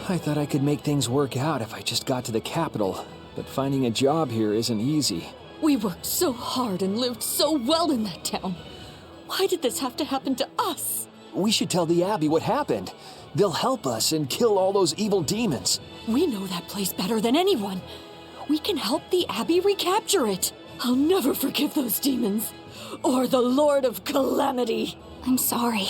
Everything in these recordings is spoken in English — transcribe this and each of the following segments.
I thought I could make things work out if I just got to the capital, but finding a job here isn't easy. We worked so hard and lived so well in that town. Why did this have to happen to us? We should tell the Abbey what happened. They'll help us and kill all those evil demons. We know that place better than anyone. We can help the Abbey recapture it. I'll never forgive those demons. Or the Lord of Calamity. I'm sorry.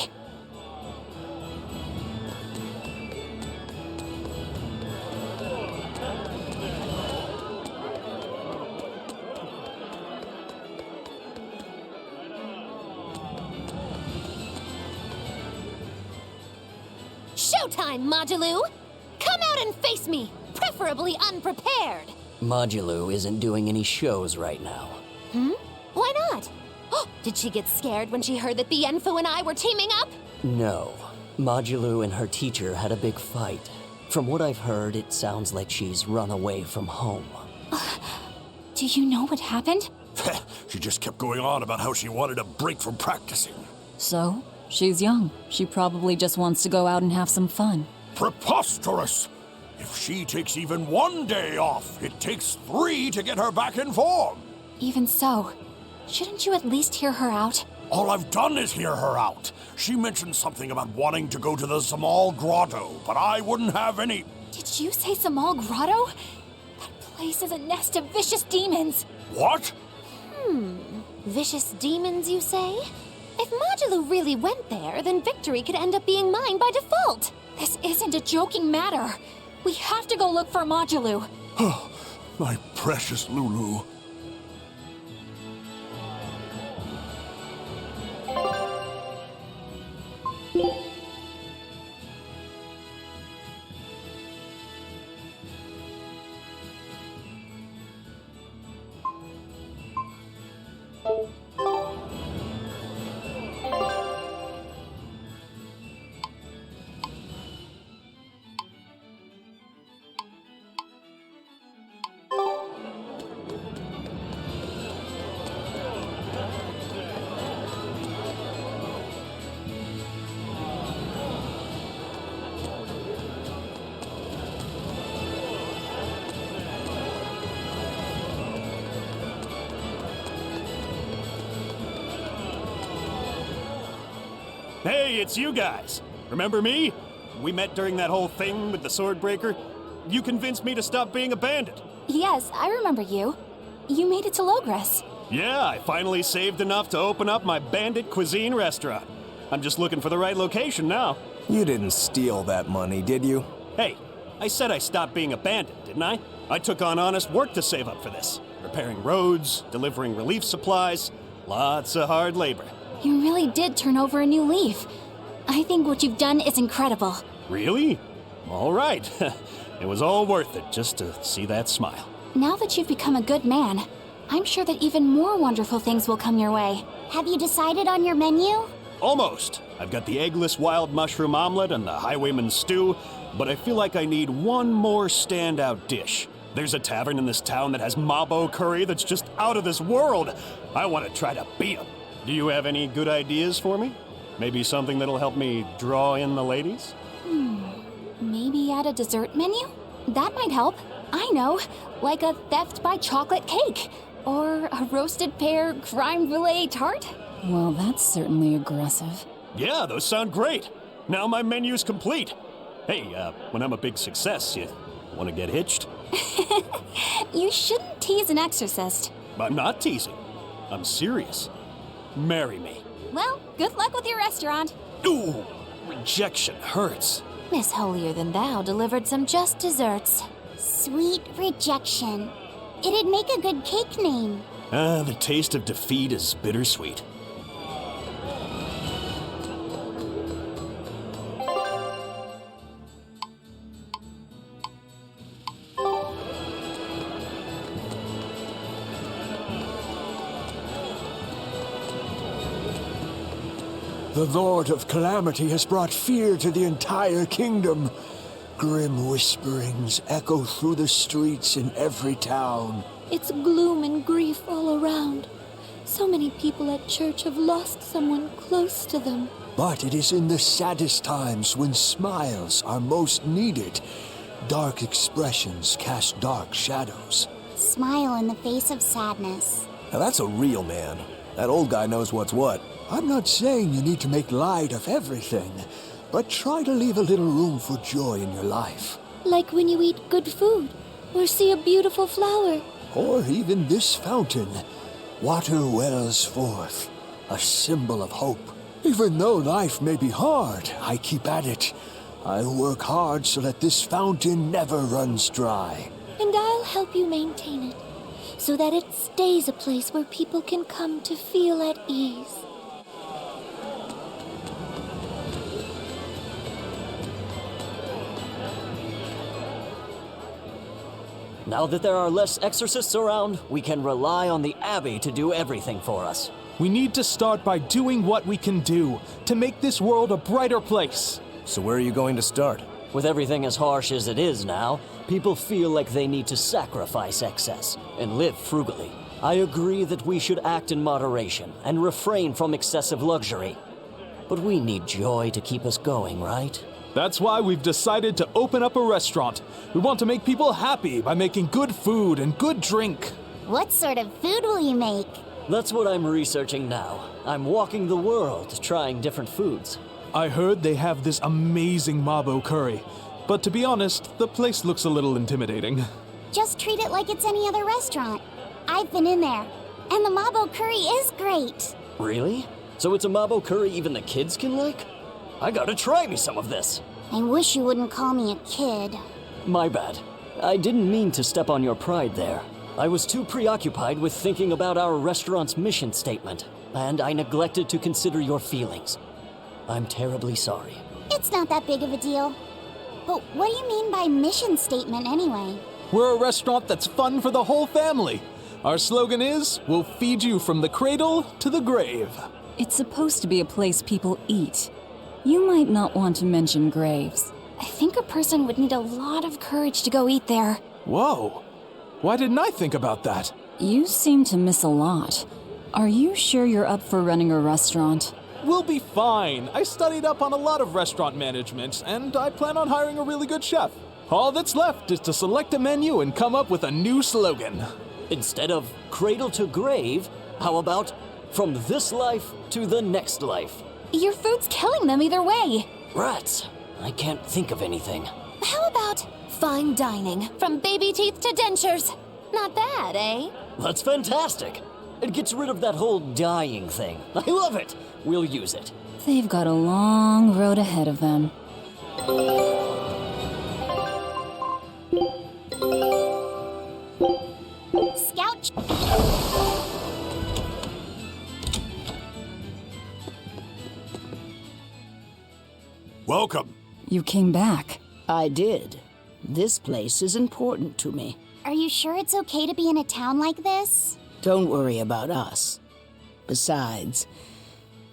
Showtime, Modulou! Come out and face me, preferably unprepared. Modulou isn't doing any shows right now. Why not? Did she get scared when she heard that Bienfu and I were teaming up? No. Modulou and her teacher had a big fight. From what I've heard, it sounds like she's run away from home. Do you know what happened? She just kept going on about how she wanted a break from practicing. So? She's young. She probably just wants to go out and have some fun. Preposterous! If she takes even one day off, it takes 3 to get her back in form. Even so, shouldn't you at least hear her out? All I've done is hear her out. She mentioned something about wanting to go to the Zamal Grotto, but I wouldn't have any... Did you say Zamal Grotto? That place is a nest of vicious demons. What? Vicious demons, you say? If Modulou really went there, then victory could end up being mine by default. This isn't a joking matter. We have to go look for Modulou. Oh, my precious Lulu. Hey, it's you guys. Remember me? We met during that whole thing with the Swordbreaker. You convinced me to stop being a bandit. Yes, I remember you. You made it to Logres. Yeah, I finally saved enough to open up my bandit cuisine restaurant. I'm just looking for the right location now. You didn't steal that money, did you? Hey, I said I stopped being a bandit, didn't I? I took on honest work to save up for this. Repairing roads, delivering relief supplies, lots of hard labor. You really did turn over a new leaf. I think what you've done is incredible. Really? All right. It was all worth it just to see that smile. Now that you've become a good man, I'm sure that even more wonderful things will come your way. Have you decided on your menu? Almost. I've got the eggless wild mushroom omelet and the highwayman's stew, but I feel like I need one more standout dish. There's a tavern in this town that has mabo curry that's just out of this world. I want to try to beat 'em. Do you have any good ideas for me? Maybe something that'll help me draw in the ladies? Maybe add a dessert menu? That might help. I know, like a theft by chocolate cake. Or a roasted pear crème brûlée tart. Well, that's certainly aggressive. Yeah, those sound great. Now my menu's complete. Hey, when I'm a big success, you want to get hitched? You shouldn't tease an exorcist. I'm not teasing. I'm serious. Marry me. Well, good luck with your restaurant. Ooh, rejection hurts. Miss Holier Than Thou delivered some just desserts. Sweet rejection. It'd make a good cake name. The taste of defeat is bittersweet. The Lord of Calamity has brought fear to the entire kingdom. Grim whisperings echo through the streets in every town. It's gloom and grief all around. So many people at church have lost someone close to them. But it is in the saddest times when smiles are most needed. Dark expressions cast dark shadows. Smile in the face of sadness. Now that's a real man. That old guy knows what's what. I'm not saying you need to make light of everything, but try to leave a little room for joy in your life. Like when you eat good food, or see a beautiful flower. Or even this fountain. Water wells forth, a symbol of hope. Even though life may be hard, I keep at it. I work hard so that this fountain never runs dry. And I'll help you maintain it, so that it stays a place where people can come to feel at ease. Now that there are less exorcists around, we can rely on the Abbey to do everything for us. We need to start by doing what we can do to make this world a brighter place. So where are you going to start? With everything as harsh as it is now, people feel like they need to sacrifice excess and live frugally. I agree that we should act in moderation and refrain from excessive luxury. But we need joy to keep us going, right? That's why we've decided to open up a restaurant. We want to make people happy by making good food and good drink. What sort of food will you make? That's what I'm researching now. I'm walking the world trying different foods. I heard they have this amazing Mabo curry. But to be honest, the place looks a little intimidating. Just treat it like it's any other restaurant. I've been in there, and the Mabo curry is great. Really? So it's a Mabo curry even the kids can like? I gotta try me some of this. I wish you wouldn't call me a kid. My bad. I didn't mean to step on your pride there. I was too preoccupied with thinking about our restaurant's mission statement, and I neglected to consider your feelings. I'm terribly sorry. It's not that big of a deal. But what do you mean by mission statement anyway? We're a restaurant that's fun for the whole family. Our slogan is, we'll feed you from the cradle to the grave. It's supposed to be a place people eat. You might not want to mention graves. I think a person would need a lot of courage to go eat there. Whoa. Why didn't I think about that? You seem to miss a lot. Are you sure you're up for running a restaurant? We'll be fine. I studied up on a lot of restaurant management, and I plan on hiring a really good chef. All that's left is to select a menu and come up with a new slogan. Instead of cradle to grave, how about from this life to the next life? Your food's killing them either way. Rats. I can't think of anything. How about fine dining, from baby teeth to dentures? Not bad, eh? That's fantastic. It gets rid of that whole dying thing. I love it. We'll use it. They've got a long road ahead of them. Scout. Welcome. You came back. I did. This place is important to me. Are you sure it's okay to be in a town like this? Don't worry about us. Besides,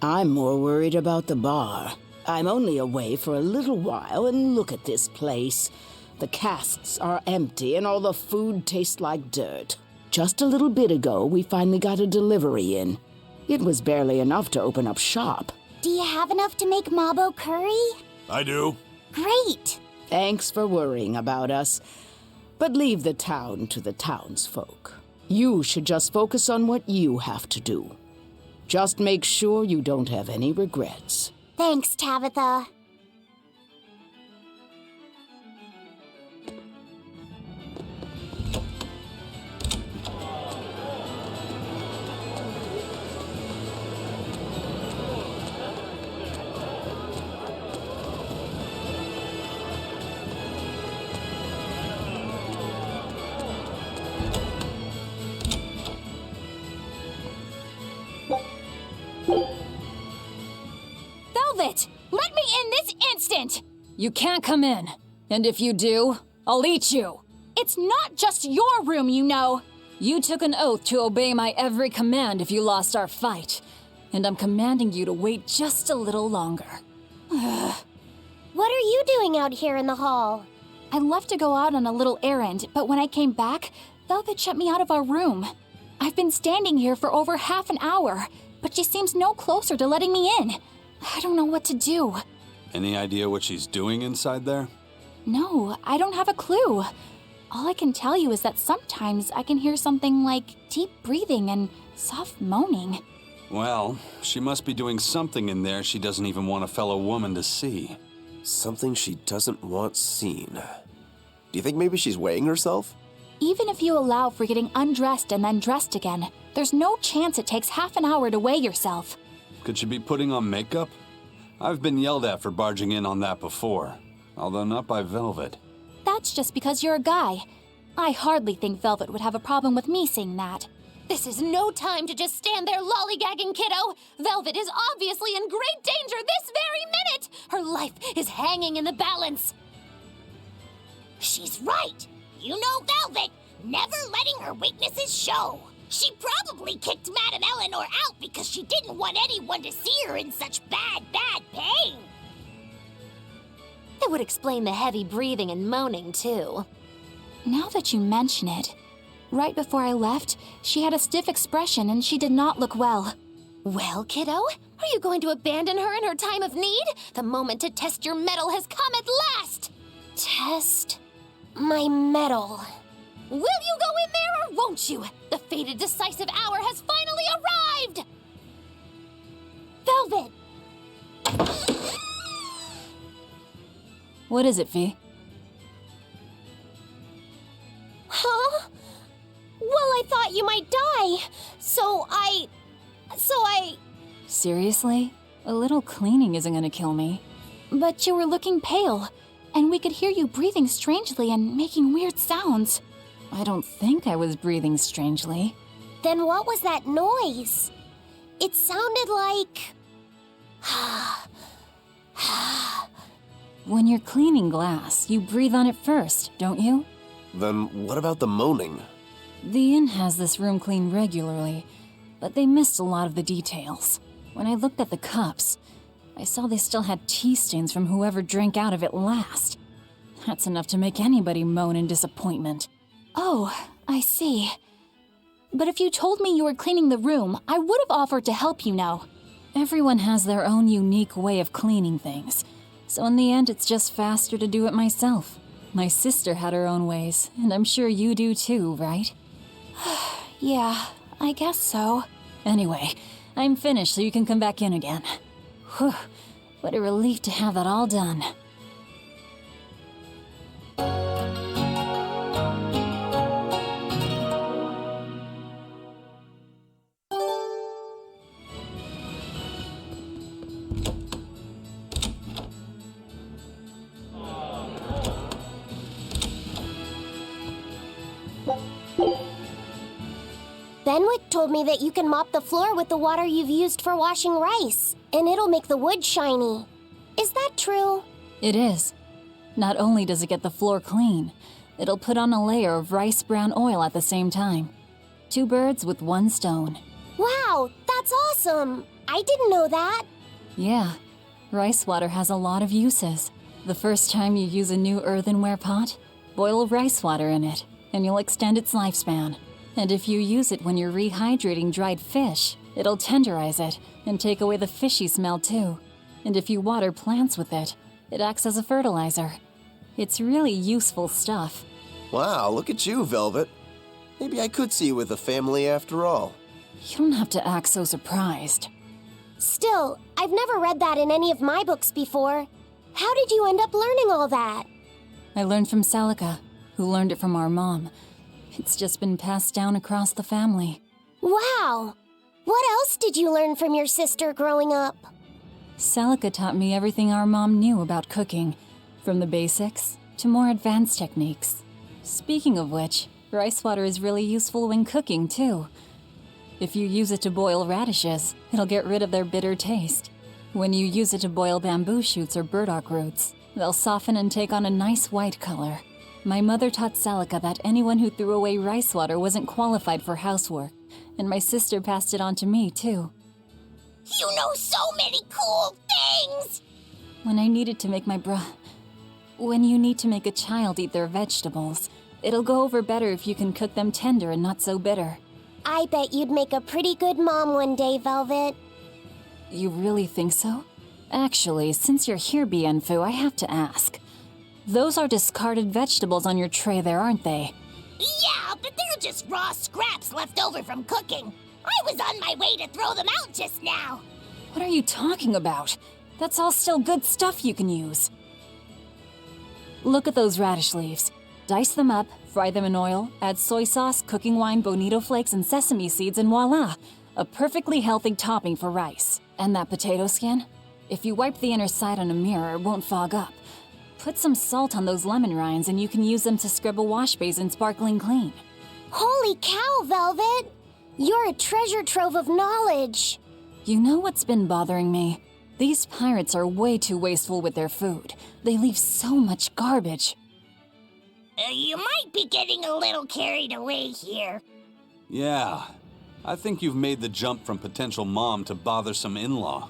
I'm more worried about the bar. I'm only away for a little while, and look at this place. The casks are empty and all the food tastes like dirt. Just a little bit ago, we finally got a delivery in. It was barely enough to open up shop. Do you have enough to make Mabo curry? I do. Great! Thanks for worrying about us. But leave the town to the townsfolk. You should just focus on what you have to do. Just make sure you don't have any regrets. Thanks, Tabitha. Velvet! Let me in this instant! You can't come in. And if you do, I'll eat you. It's not just your room, you know. You took an oath to obey my every command if you lost our fight. And I'm commanding you to wait just a little longer. What are you doing out here in the hall? I left to go out on a little errand, but when I came back, Velvet shut me out of our room. I've been standing here for over half an hour, but she seems no closer to letting me in. I don't know what to do. Any idea what she's doing inside there? No, I don't have a clue. All I can tell you is that sometimes I can hear something like deep breathing and soft moaning. Well, she must be doing something in there she doesn't even want a fellow woman to see. Something she doesn't want seen. Do you think maybe she's weighing herself? Even if you allow for getting undressed and then dressed again, there's no chance it takes half an hour to weigh yourself. Could she be putting on makeup? I've been yelled at for barging in on that before, although not by Velvet. That's just because you're a guy. I hardly think Velvet would have a problem with me seeing that. This is no time to just stand there lollygagging, kiddo. Velvet is obviously in great danger this very minute. Her life is hanging in the balance. She's right. You know Velvet, never letting her weaknesses show. She probably kicked Madame Eleanor out because she didn't want anyone to see her in such bad pain. It would explain the heavy breathing and moaning, too. Now that you mention it, right before I left, she had a stiff expression and she did not look well. Well, kiddo, are you going to abandon her in her time of need? The moment to test your mettle has come at last! Test my mettle. Will you go in there or won't you? The fated decisive hour has finally arrived! Velvet! What is it, Fee? Huh? Well, I thought you might die. So I... Seriously? A little cleaning isn't gonna kill me. But you were looking pale, and we could hear you breathing strangely and making weird sounds. I don't think I was breathing strangely. Then what was that noise? It sounded like... When you're cleaning glass, you breathe on it first, don't you? Then what about the moaning? The inn has this room cleaned regularly, but they missed a lot of the details. When I looked at the cups, I saw they still had tea stains from whoever drank out of it last. That's enough to make anybody moan in disappointment. Oh, I see. But if you told me you were cleaning the room, I would have offered to help you now. Everyone has their own unique way of cleaning things, so in the end it's just faster to do it myself. My sister had her own ways, and I'm sure you do too, right? Yeah, I guess so. Anyway, I'm finished so you can come back in again. Whew, what a relief to have that all done. Benwick told me that you can mop the floor with the water you've used for washing rice, and it'll make the wood shiny. Is that true? It is. Not only does it get the floor clean, it'll put on a layer of rice bran oil at the same time. 2 birds with 1 stone. Wow, that's awesome! I didn't know that. Yeah, rice water has a lot of uses. The first time you use a new earthenware pot, boil rice water in it, and you'll extend its lifespan. And if you use it when you're rehydrating dried fish, it'll tenderize it and take away the fishy smell too. And if you water plants with it, it acts as a fertilizer. It's really useful stuff. Wow, look at you, Velvet. Maybe I could see you with a family after all. You don't have to act so surprised. Still, I've never read that in any of my books before. How did you end up learning all that? I learned from Celica, who learned it from our mom. It's just been passed down across the family. Wow! What else did you learn from your sister growing up? Celica taught me everything our mom knew about cooking, from the basics to more advanced techniques. Speaking of which, rice water is really useful when cooking, too. If you use it to boil radishes, it'll get rid of their bitter taste. When you use it to boil bamboo shoots or burdock roots, they'll soften and take on a nice white color. My mother taught Celica that anyone who threw away rice water wasn't qualified for housework, and my sister passed it on to me, too. You know so many cool things! When I needed to make When you need to make a child eat their vegetables, it'll go over better if you can cook them tender and not so bitter. I bet you'd make a pretty good mom one day, Velvet. You really think so? Actually, since you're here, Bienfu, I have to ask. Those are discarded vegetables on your tray there, aren't they? Yeah, but they're just raw scraps left over from cooking. I was on my way to throw them out just now. What are you talking about? That's all still good stuff you can use. Look at those radish leaves. Dice them up, fry them in oil, add soy sauce, cooking wine, bonito flakes, and sesame seeds, and voila! A perfectly healthy topping for rice. And that potato skin? If you wipe the inner side on a mirror, it won't fog up. Put some salt on those lemon rinds and you can use them to scrub a wash basin sparkling clean. Holy cow, Velvet! You're a treasure trove of knowledge. You know what's been bothering me? These pirates are way too wasteful with their food. They leave so much garbage. You might be getting a little carried away here. Yeah, I think you've made the jump from potential mom to bothersome in-law.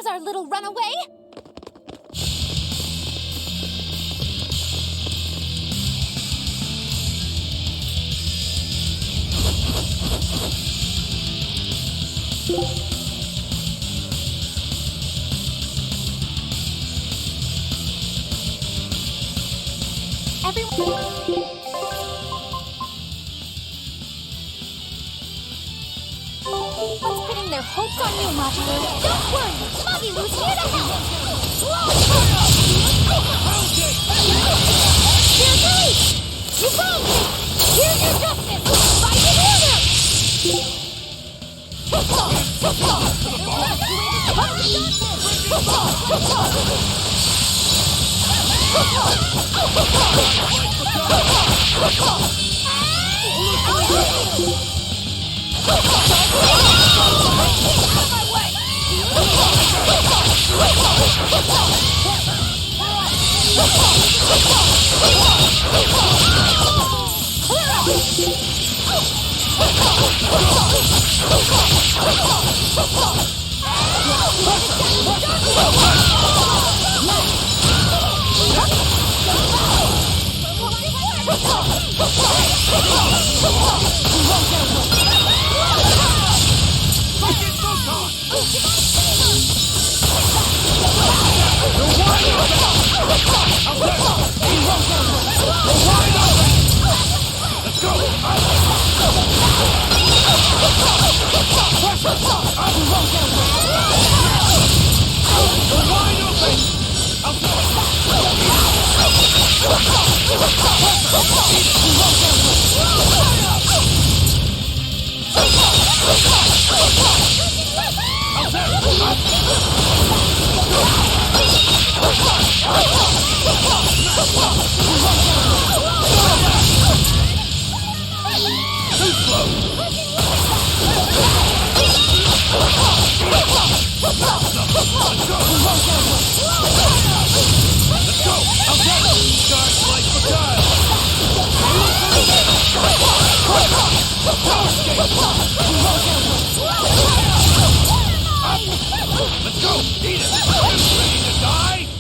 Our little runaway. Everyone's putting their hopes on you, Majilu. Don't worry, Magilu's here to help. Here's relief. You found me. Here's your justice. Fight in order.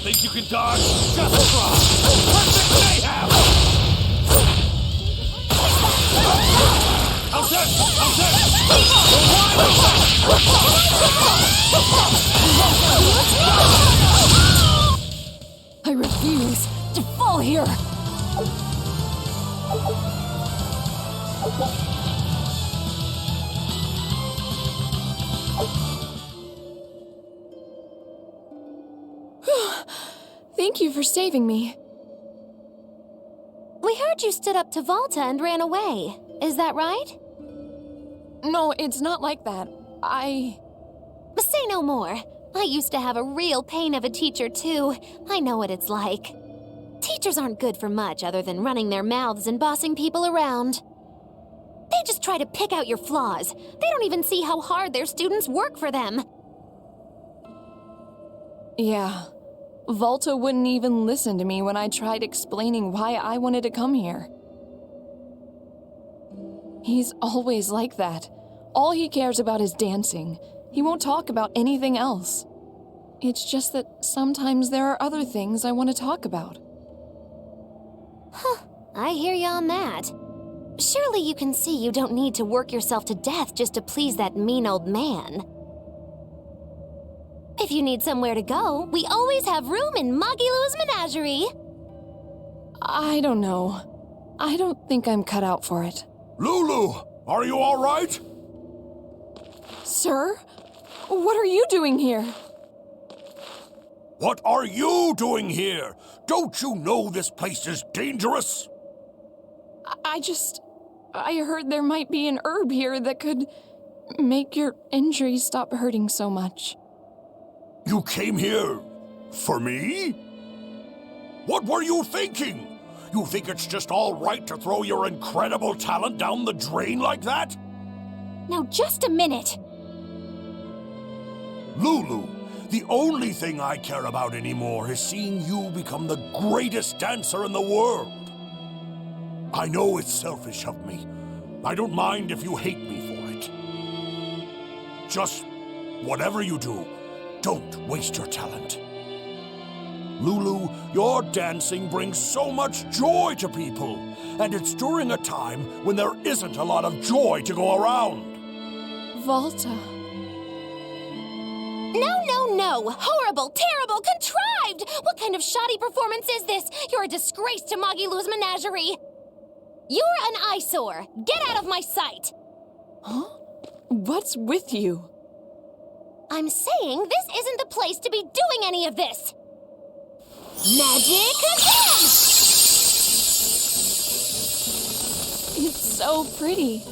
Think you can dodge? Just try! Perfect mayhem! How's that? How's that? I refuse to fall here! Thank you for saving me. We heard you stood up to Volta and ran away. Is that right? No, it's not like that. Say no more. I used to have a real pain of a teacher, too. I know what it's like. Teachers aren't good for much other than running their mouths and bossing people around. They just try to pick out your flaws. They don't even see how hard their students work for them. Yeah. Volta wouldn't even listen to me when I tried explaining why I wanted to come here. He's always like that. All he cares about is dancing. He won't talk about anything else. It's just that sometimes there are other things I want to talk about. Huh, I hear you on that. Surely you can see you don't need to work yourself to death just to please that mean old man. If you need somewhere to go, we always have room in Magilou's menagerie. I don't know. I don't think I'm cut out for it. Lulu, are you all right? Sir? What are you doing here? What are you doing here? Don't you know this place is dangerous? I heard there might be an herb here that could make your injuries stop hurting so much. You came here for me? What were you thinking? You think it's just all right to throw your incredible talent down the drain like that? Now, just a minute. Lulu, the only thing I care about anymore is seeing you become the greatest dancer in the world. I know it's selfish of me. I don't mind if you hate me for it. Just whatever you do, don't waste your talent. Lulu, your dancing brings so much joy to people, and it's during a time when there isn't a lot of joy to go around. Volta. No! Horrible, terrible, contrived! What kind of shoddy performance is this? You're a disgrace to Magilou's menagerie. You're an eyesore. Get out of my sight. Huh? What's with you? I'm saying this isn't the place to be doing any of this. Magic Kazam! It's so pretty.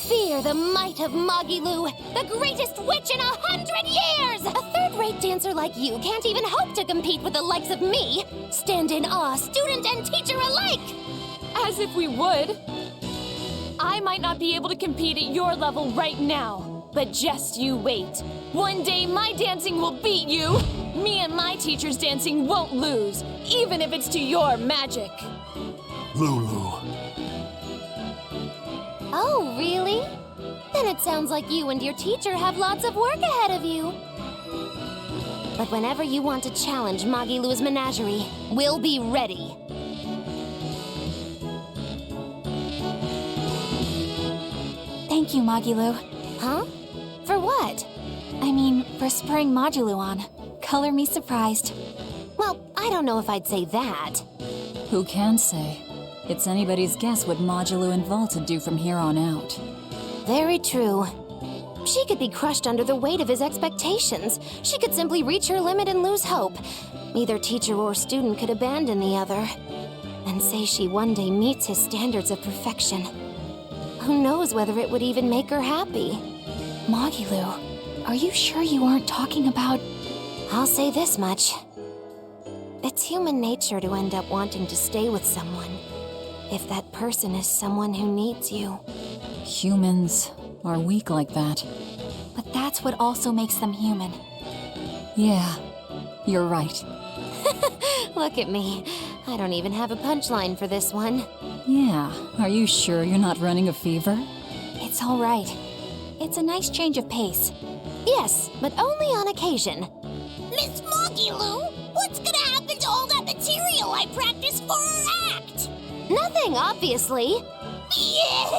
Fear the might of Magilou, the greatest witch in 100 years! A third-rate dancer like you can't even hope to compete with the likes of me. Stand in awe, student and teacher alike! As if we would. I might not be able to compete at your level right now, but just you wait. One day my dancing will beat you! Me and my teacher's dancing won't lose, even if it's to your magic. Lulu. Oh, really? Then it sounds like you and your teacher have lots of work ahead of you. But whenever you want to challenge Magilou's menagerie, we'll be ready. Thank you, Magilou. Huh? For what? I mean, for spurring Magilou on. Color me surprised. Well, I don't know if I'd say that. Who can say? It's anybody's guess what Magilou and Volta do from here on out. Very true. She could be crushed under the weight of his expectations. She could simply reach her limit and lose hope. Neither teacher or student could abandon the other. And say she one day meets his standards of perfection. Who knows whether it would even make her happy? Magilou, are you sure you aren't talking about... I'll say this much. It's human nature to end up wanting to stay with someone, if that person is someone who needs you. Humans are weak like that. But that's what also makes them human. Yeah, you're right. Look at me. I don't even have a punchline for this one. Yeah, are you sure you're not running a fever? It's all right. It's a nice change of pace. Yes, but only on occasion. Miss Magilou, what's gonna happen to all that material I practiced for her act? Nothing, obviously. Yeah!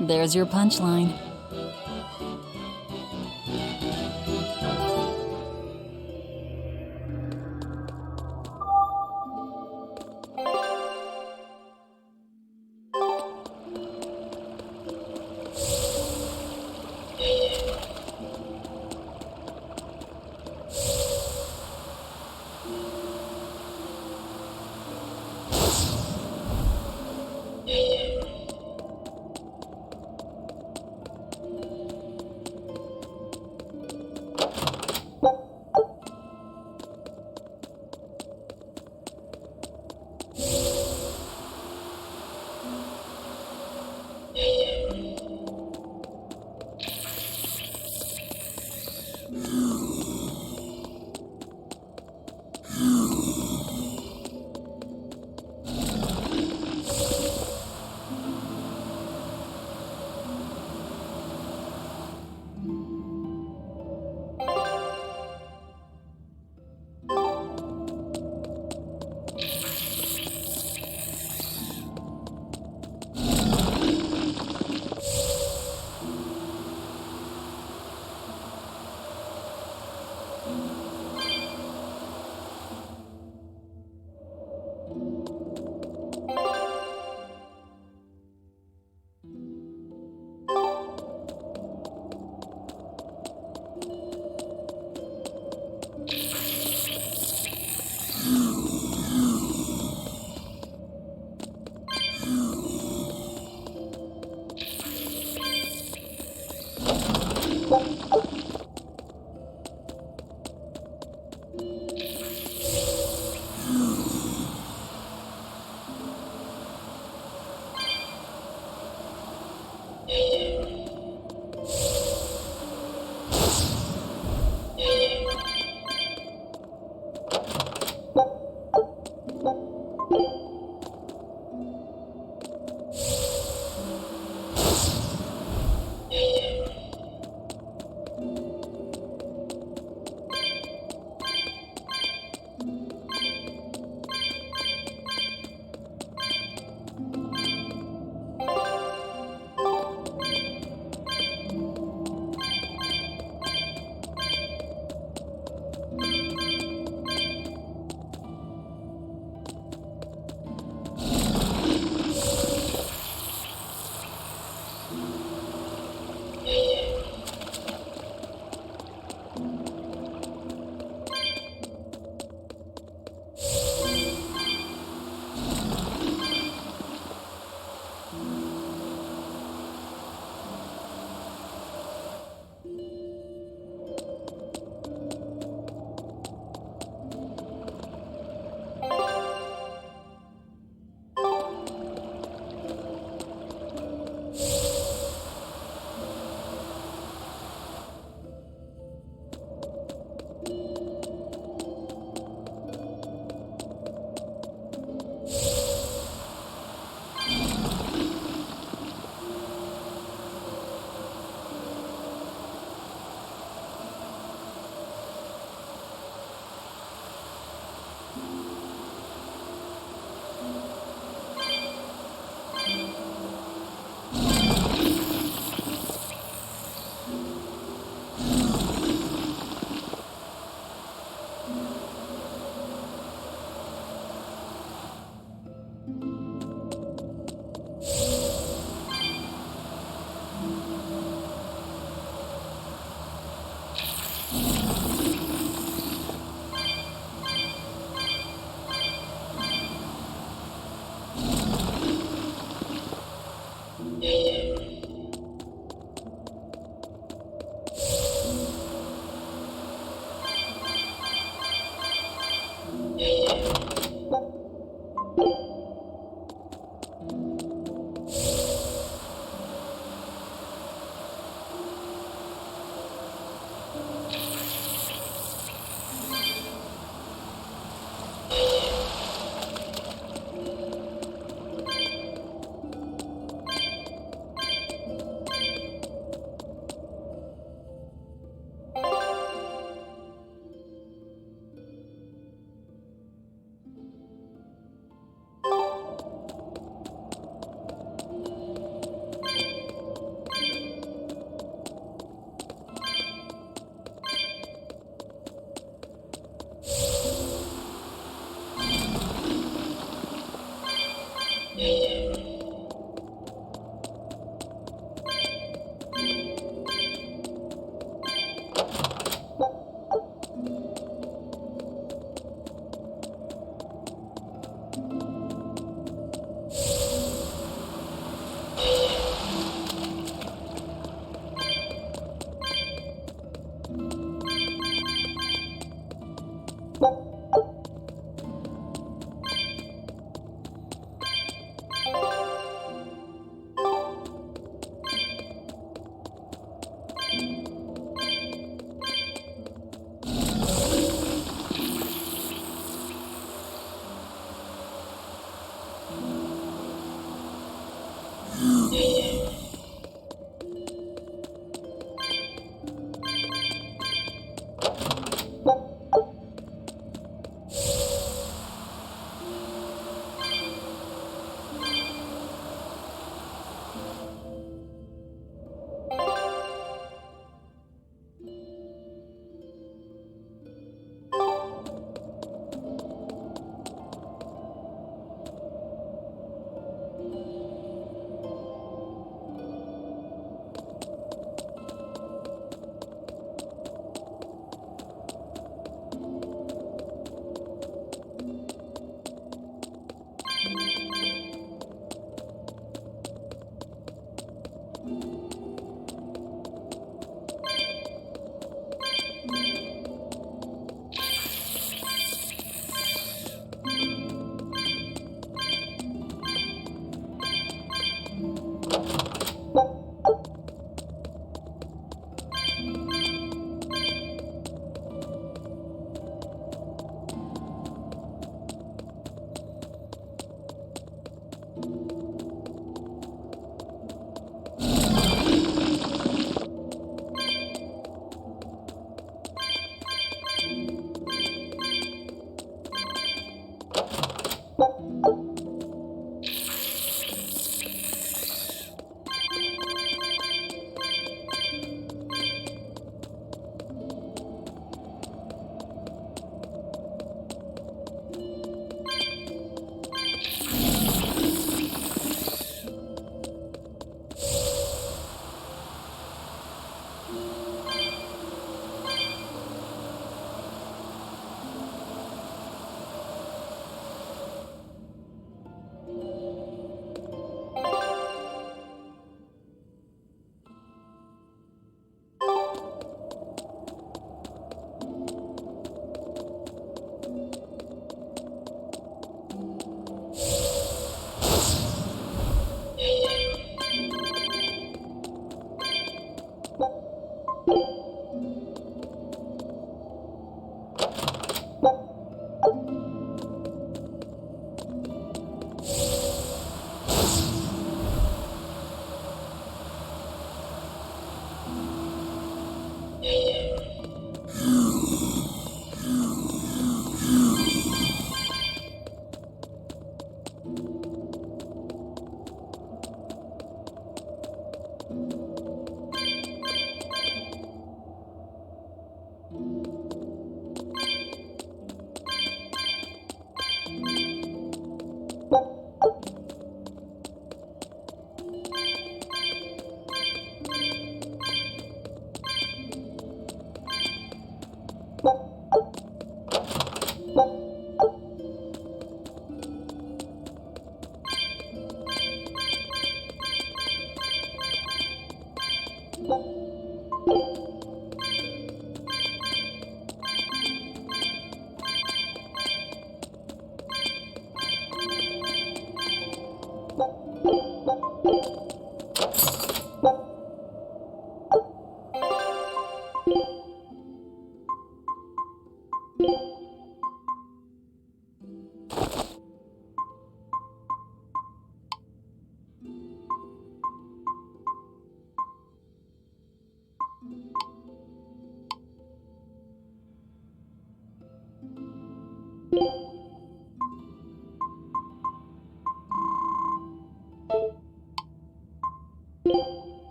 There's your punchline.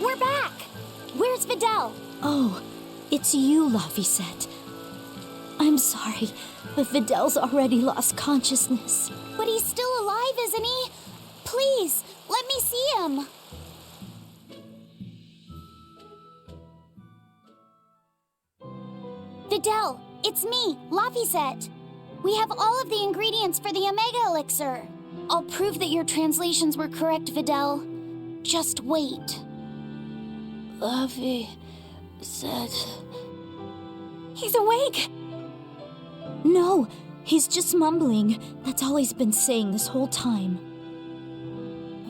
We're back! Where's Videl? Oh, it's you, Laphicet. I'm sorry, but Videl's already lost consciousness. But he's still alive, isn't he? Please, let me see him. Videl, it's me, Laphicet. We have all of the ingredients for the Omega Elixir. I'll prove that your translations were correct, Videl. Just wait. Laphicet. He's awake! No, he's just mumbling. That's all he's been saying this whole time.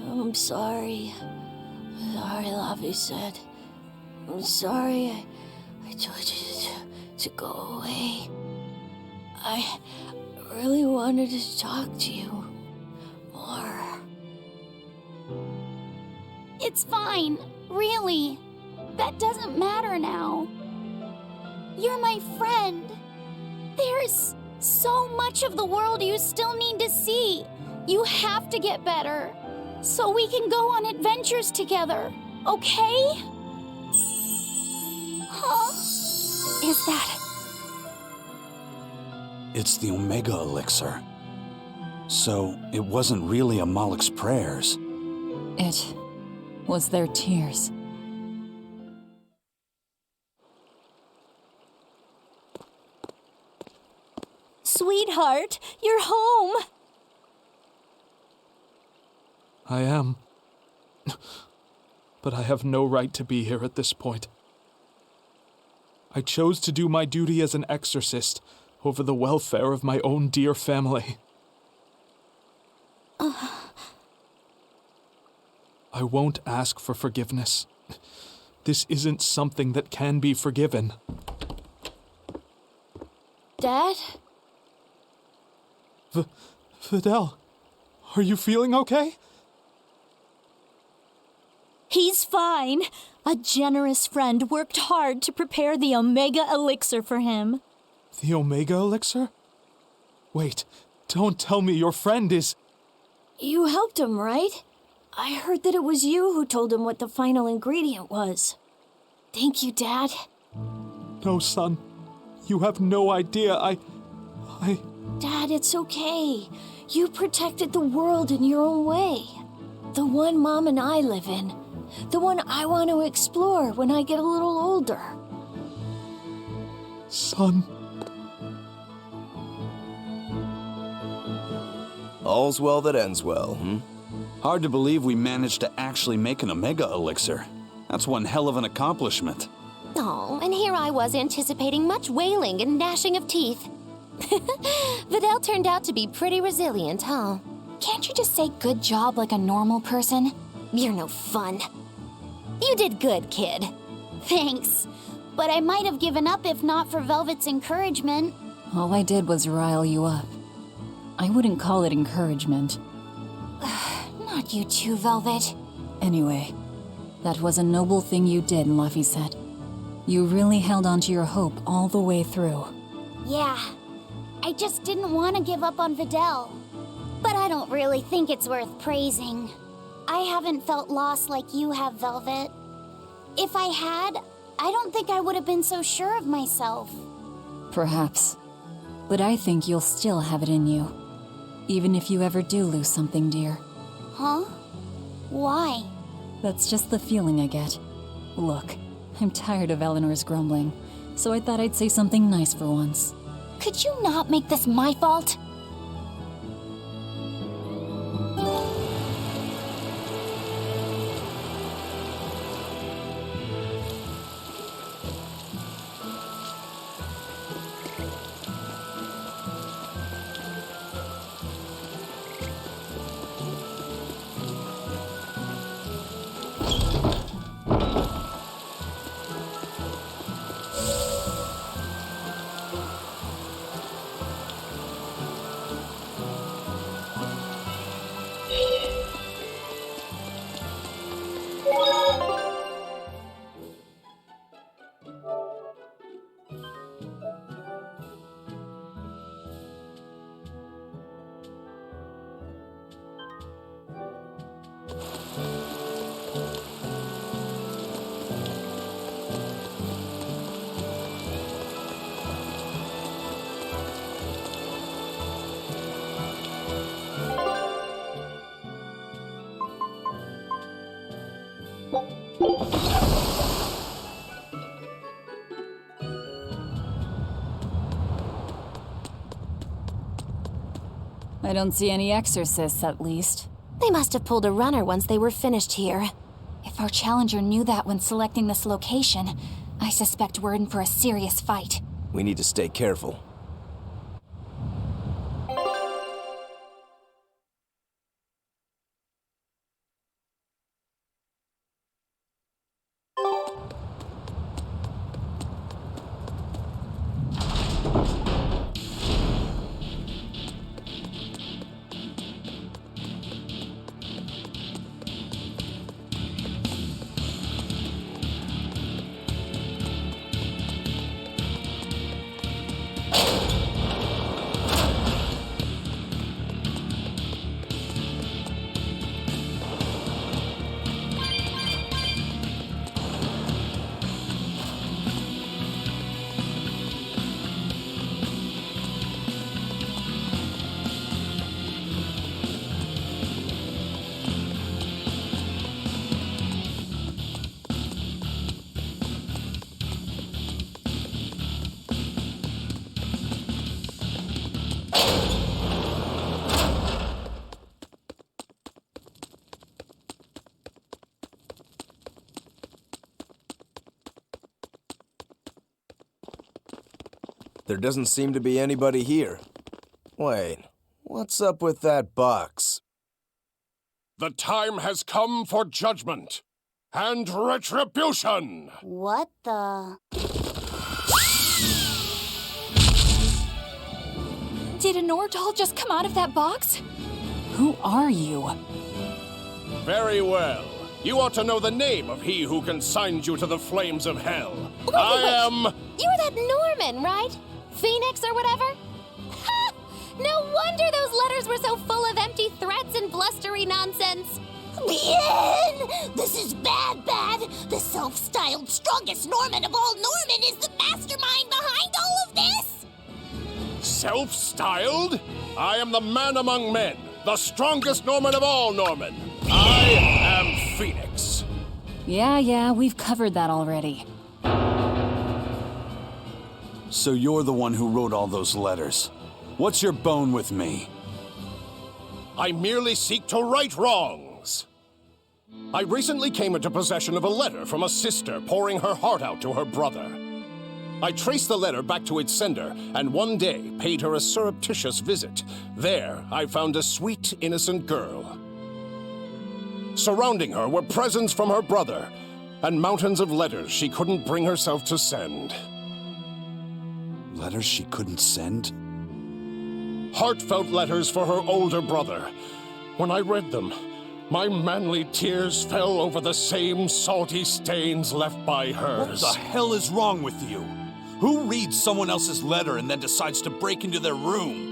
I'm sorry. Sorry, Laphicet. I'm sorry I told you to go away. I really wanted to talk to you more. It's fine, really. That doesn't matter now. You're my friend. There's so much of the world you still need to see. You have to get better, so we can go on adventures together, okay? Huh? Is that... It's the Omega Elixir. So, it wasn't really Amalek's prayers. It was their tears. Sweetheart, you're home! I am. But I have no right to be here at this point. I chose to do my duty as an exorcist over the welfare of my own dear family. I won't ask for forgiveness. This isn't something that can be forgiven. Dad? Fidel, are you feeling okay? He's fine. A generous friend worked hard to prepare the Omega Elixir for him. The Omega Elixir? Wait, don't tell me your friend is... You helped him, right? I heard that it was you who told him what the final ingredient was. Thank you, Dad. No, son. You have no idea. I... Dad, it's okay. You protected the world in your own way. The one Mom and I live in. The one I want to explore when I get a little older. Son. All's well that ends well, Hard to believe we managed to actually make an Omega Elixir. That's one hell of an accomplishment. Oh, and here I was anticipating much wailing and gnashing of teeth. Vidal turned out to be pretty resilient, huh? Can't you just say good job like a normal person? You're no fun. You did good, kid. Thanks. But I might have given up if not for Velvet's encouragement. All I did was rile you up. I wouldn't call it encouragement. Not you too, Velvet. Anyway, that was a noble thing you did, Laphicet. You really held on to your hope all the way through. Yeah. I just didn't want to give up on Vidal. But I don't really think it's worth praising. I haven't felt lost like you have, Velvet. If I had, I don't think I would have been so sure of myself. Perhaps. But I think you'll still have it in you. Even if you ever do lose something dear. Huh? Why? That's just the feeling I get. Look, I'm tired of Eleanor's grumbling, so I thought I'd say something nice for once. Could you not make this my fault? I don't see any exorcists, at least. They must have pulled a runner once they were finished here. If our challenger knew that when selecting this location, I suspect we're in for a serious fight. We need to stay careful. There doesn't seem to be anybody here. Wait, what's up with that box? The time has come for judgment and retribution! What the? Did a Nordal just come out of that box? Who are you? Very well. You ought to know the name of he who consigned you to the flames of hell. Wait. You're that Norman, right? Phoenix or whatever? Ha! No wonder those letters were so full of empty threats and blustery nonsense. Bien! This is bad. The self-styled strongest Norman of all Norman is the mastermind behind all of this! Self-styled? I am the man among men, the strongest Norman of all Norman. I am Phoenix. Yeah, we've covered that already. So you're the one who wrote all those letters. What's your bone with me? I merely seek to right wrongs. I recently came into possession of a letter from a sister pouring her heart out to her brother. I traced the letter back to its sender, and one day paid her a surreptitious visit. There, I found a sweet, innocent girl. Surrounding her were presents from her brother, and mountains of letters she couldn't bring herself to send. Letters she couldn't send? Heartfelt letters for her older brother. When I read them, my manly tears fell over the same salty stains left by hers. What the hell is wrong with you? Who reads someone else's letter and then decides to break into their room?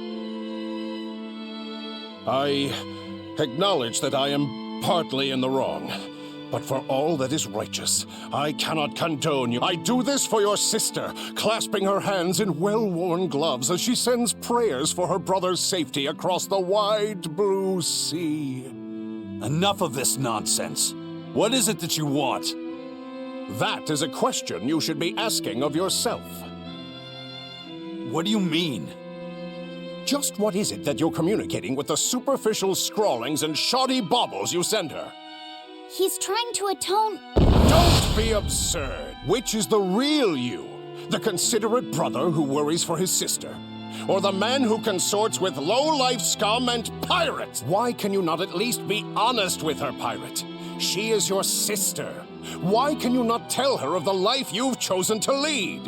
I acknowledge that I am partly in the wrong, but for all that is righteous, I cannot condone you. I do this for your sister, clasping her hands in well-worn gloves as she sends prayers for her brother's safety across the wide blue sea. Enough of this nonsense. What is it that you want? That is a question you should be asking of yourself. What do you mean? Just what is it that you're communicating with the superficial scrawlings and shoddy baubles you send her? He's trying to atone. Don't be absurd. Which is the real you? The considerate brother who worries for his sister? Or the man who consorts with low-life scum and pirates? Why can you not at least be honest with her, pirate? She is your sister. Why can you not tell her of the life you've chosen to lead?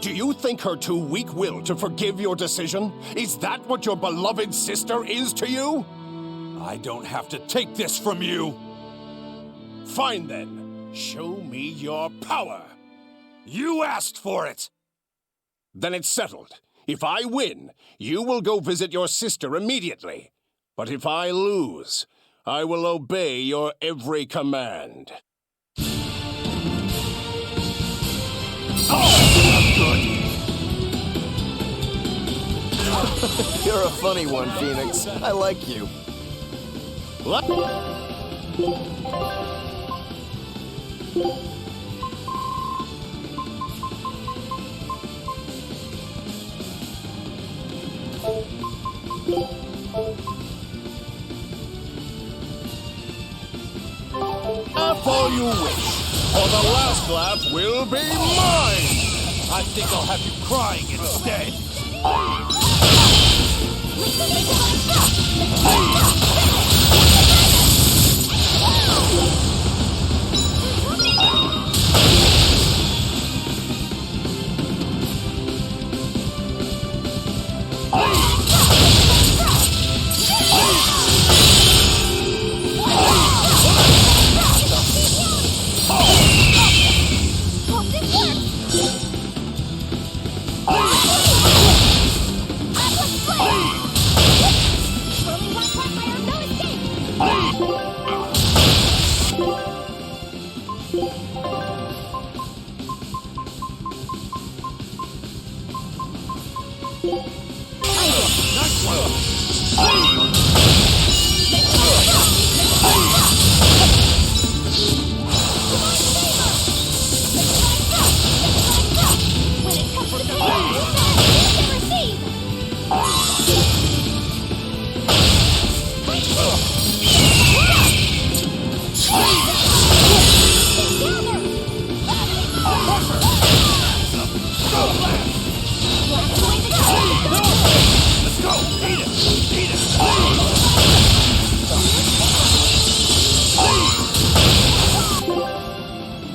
Do you think her too weak-willed to forgive your decision? Is that what your beloved sister is to you? I don't have to take this from you. Fine then. Show me your power. You asked for it. Then it's settled. If I win, you will go visit your sister immediately. But if I lose, I will obey your every command. You're a funny one, Phoenix. I like you. Laugh all you wish, or the last laugh will be mine! I think I'll have you crying instead.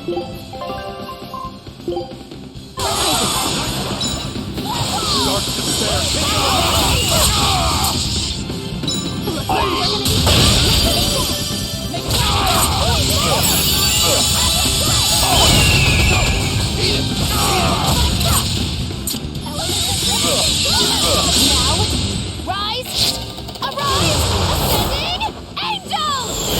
Rise! Arise! Ascending! Angels!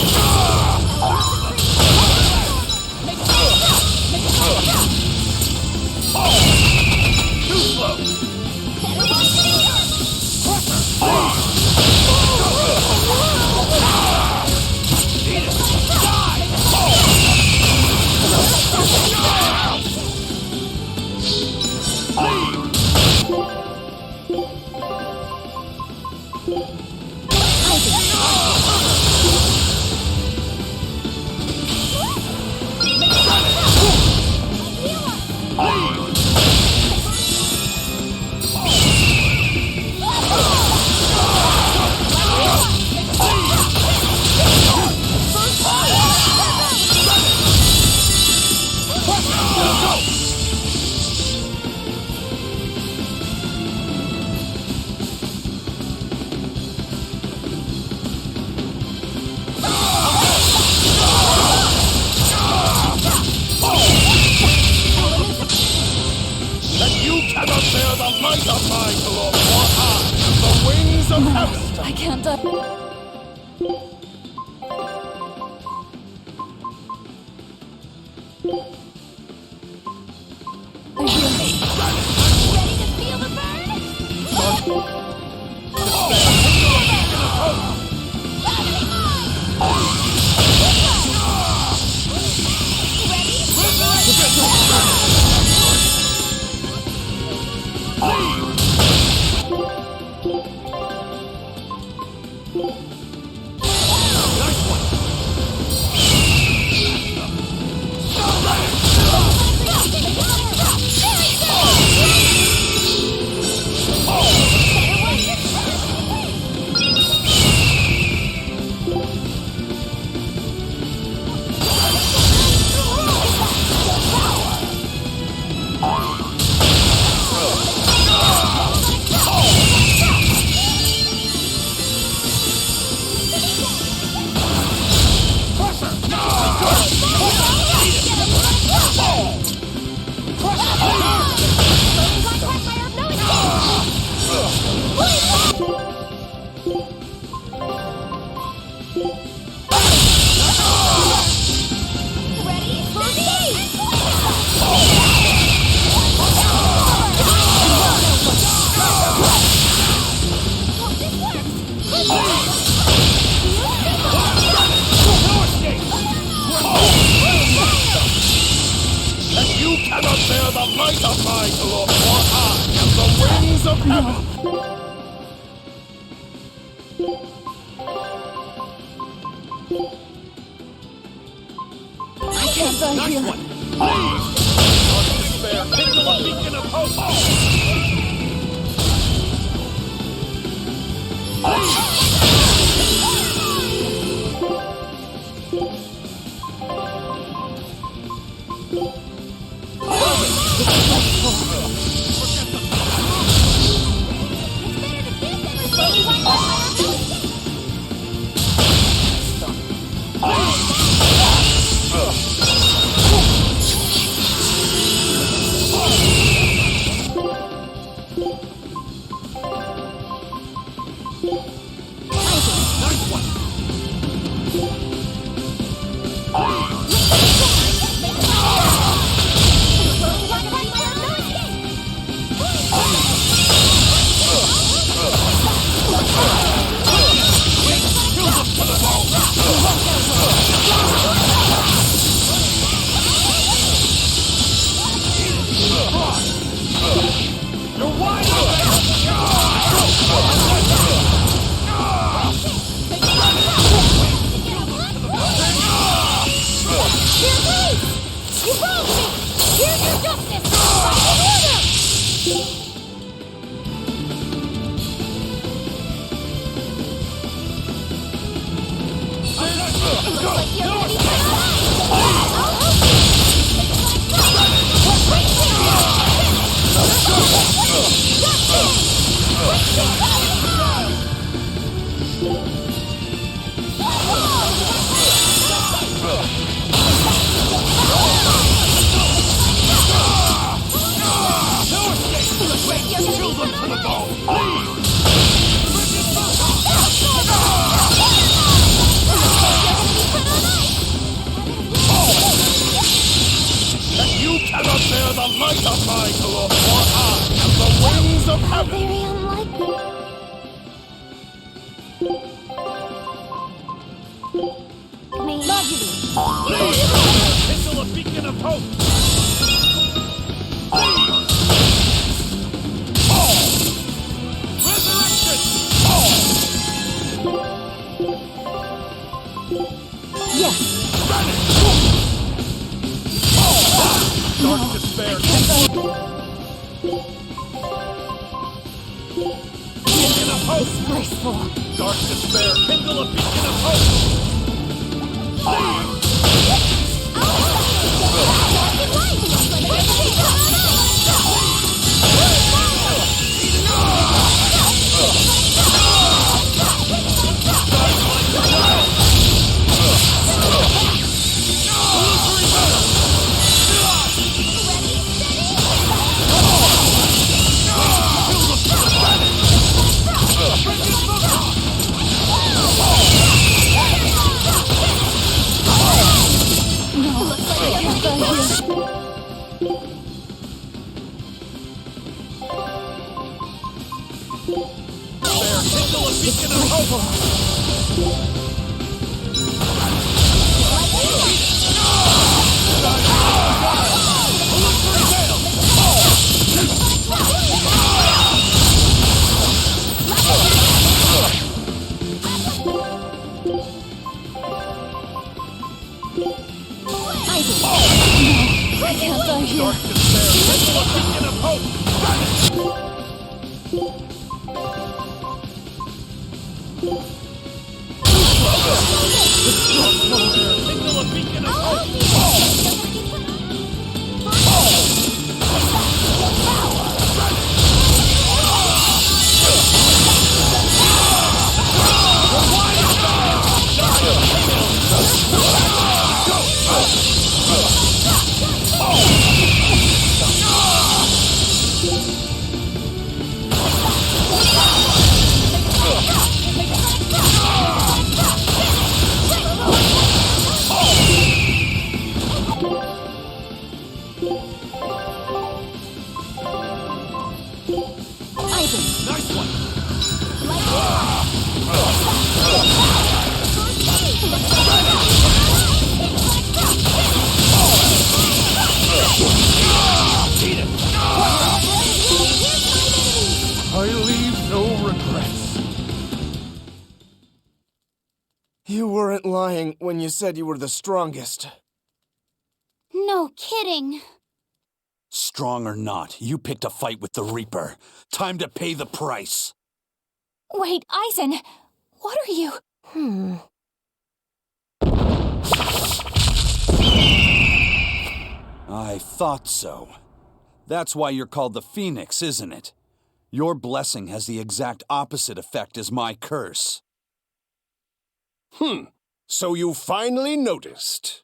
I can't die. Ready to feel the burn? I can't die here. Under the might of my glory, for I am the wings of heaven! Very unlikely. Kindle a beacon of hope! Resurrection! Yes. Dark despair! Beacon of hope! Disgraceful. Dark despair! Kindle a beacon of hope! I leave no regrets. You weren't lying when you said you were the strongest. No kidding. Strong or not, you picked a fight with the Reaper. Time to pay the price. Wait, Eisen, what are you? I thought so. That's why you're called the Phoenix, isn't it? Your blessing has the exact opposite effect as my curse. So you finally noticed.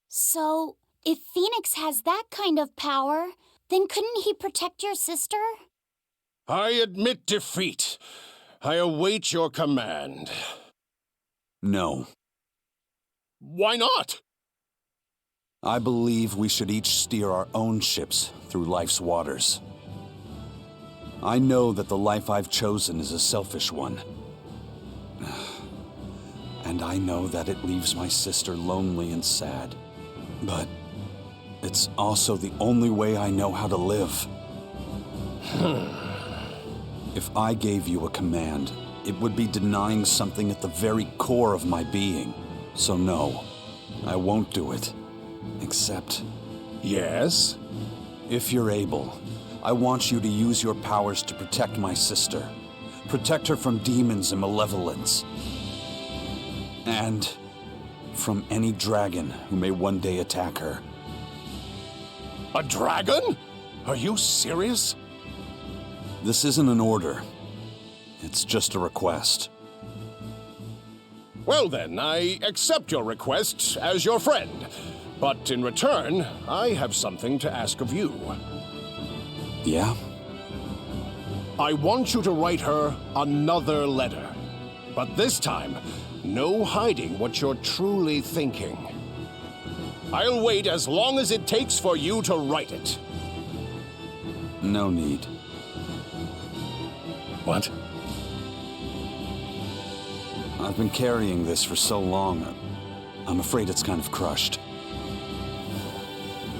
So, if Phoenix has that kind of power, then couldn't he protect your sister? I admit defeat. I await your command. No. Why not? I believe we should each steer our own ships through life's waters. I know that the life I've chosen is a selfish one. And I know that it leaves my sister lonely and sad. But it's also the only way I know how to live. If I gave you a command, it would be denying something at the very core of my being. So no, I won't do it. Except... Yes? If you're able, I want you to use your powers to protect my sister. Protect her from demons and malevolence. And from any dragon who may one day attack her. A dragon? Are you serious? This isn't an order. It's just a request. Well then, I accept your request as your friend. But in return, I have something to ask of you. Yeah? I want you to write her another letter. But this time, no hiding what you're truly thinking. I'll wait as long as it takes for you to write it. No need. What? I've been carrying this for so long, I'm afraid it's kind of crushed.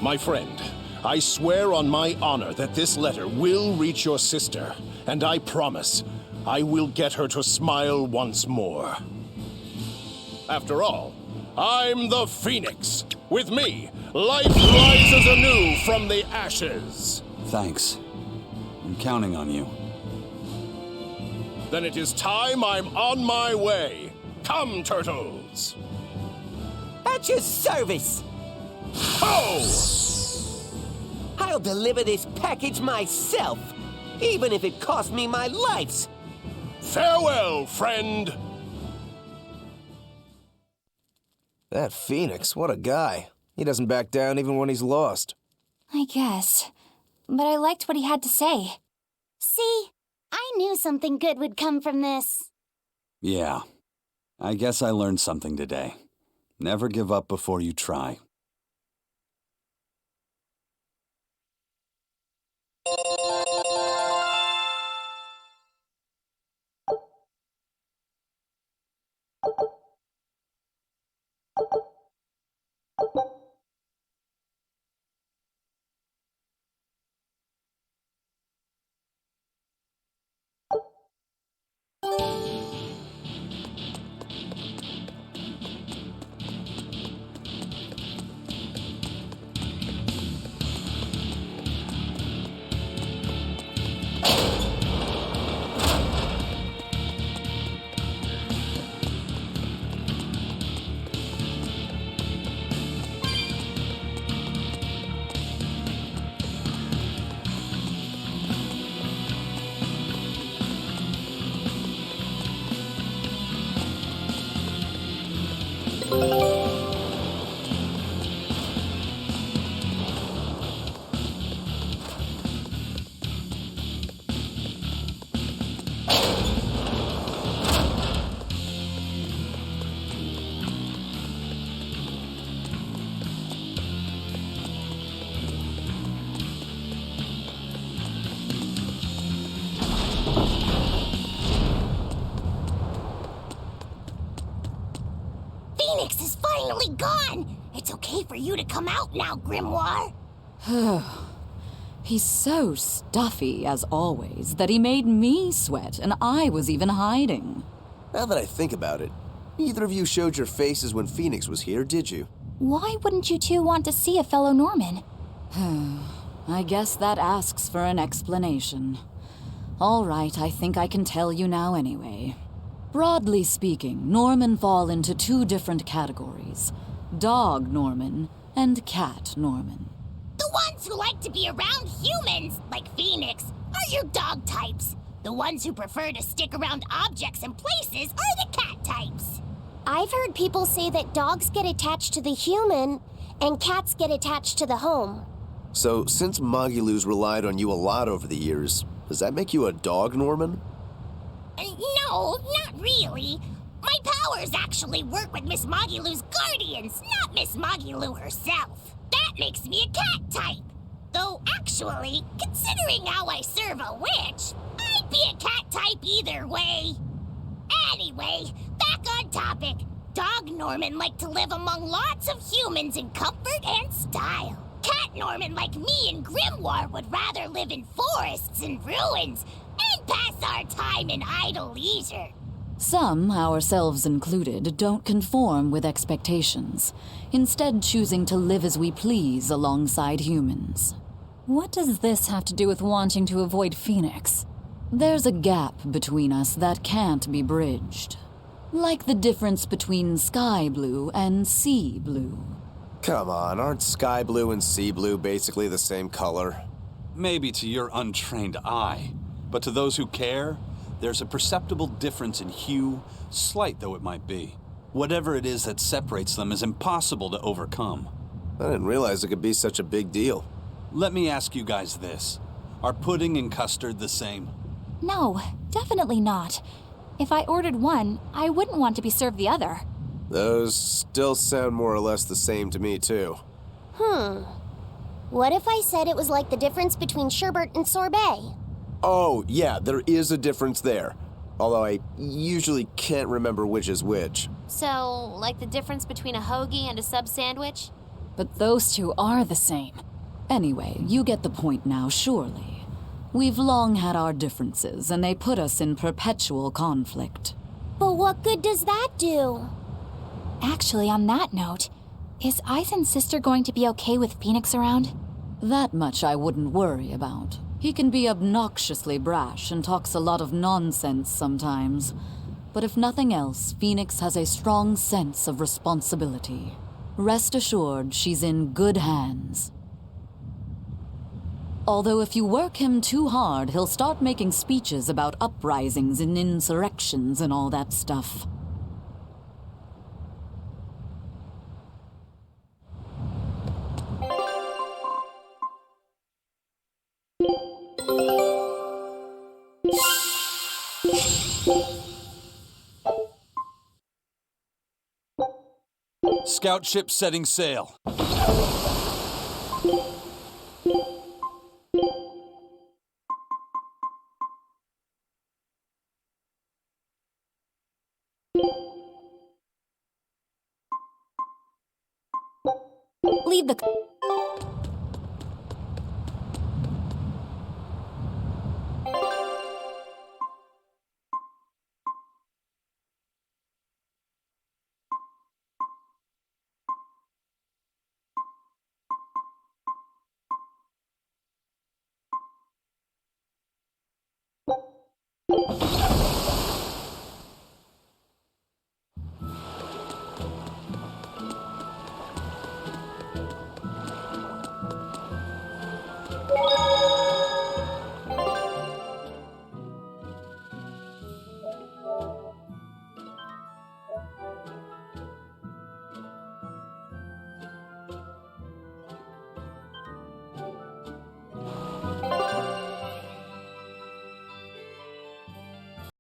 My friend, I swear on my honor that this letter will reach your sister, and I promise I will get her to smile once more. After all, I'm the Phoenix. With me, life rises anew from the ashes. Thanks. I'm counting on you. Then it is time I'm on my way. Come, turtles! At your service! Ho! I'll deliver this package myself, even if it costs me my life. Farewell, friend! That Phoenix, what a guy. He doesn't back down even when he's lost. I guess. But I liked what he had to say. See? I knew something good would come from this. Yeah. I guess I learned something today. Never give up before you try. Phoenix is finally gone! It's okay for you to come out now, Grimoire. He's so stuffy, as always, that he made me sweat, and I was even hiding. Now that I think about it, neither of you showed your faces when Phoenix was here, did you? Why wouldn't you two want to see a fellow Norman? I guess that asks for an explanation. All right, I think I can tell you now anyway. Broadly speaking, Norman fall into two different categories. Dog Norman and Cat Norman. The ones who like to be around humans, like Phoenix, are your dog types. The ones who prefer to stick around objects and places are the cat types. I've heard people say that dogs get attached to the human and cats get attached to the home. So, since Magilou's relied on you a lot over the years, does that make you a dog Norman? No, not really. My powers actually work with Miss Magilou's guardians, not Miss Magilou herself. That makes me a cat type. Though actually, considering how I serve a witch, I'd be a cat type either way. Anyway, back on topic. Dog Norman like to live among lots of humans in comfort and style. Cat Norman like me and Grimoire would rather live in forests and ruins and pass our time in idle leisure. Some, ourselves included, don't conform with expectations, instead choosing to live as we please alongside humans. What does this have to do with wanting to avoid Phoenix? There's a gap between us that can't be bridged. Like the difference between sky blue and sea blue. Come on, aren't sky blue and sea blue basically the same color? Maybe to your untrained eye, but to those who care, there's a perceptible difference in hue, slight though it might be. Whatever it is that separates them is impossible to overcome. I didn't realize it could be such a big deal. Let me ask you guys this. Are pudding and custard the same? No, definitely not. If I ordered one, I wouldn't want to be served the other. Those still sound more or less the same to me, too. What if I said it was like the difference between sherbet and sorbet? Oh, yeah, there is a difference there. Although I usually can't remember which is which. So, like the difference between a hoagie and a sub sandwich? But those two are the same. Anyway, you get the point now, surely. We've long had our differences, and they put us in perpetual conflict. But what good does that do? Actually, on that note, is Aizen's sister going to be okay with Phoenix around? That much I wouldn't worry about. He can be obnoxiously brash and talks a lot of nonsense sometimes. But if nothing else, Phoenix has a strong sense of responsibility. Rest assured, she's in good hands. Although if you work him too hard, he'll start making speeches about uprisings and insurrections and all that stuff. Scout ship setting sail. Leave the...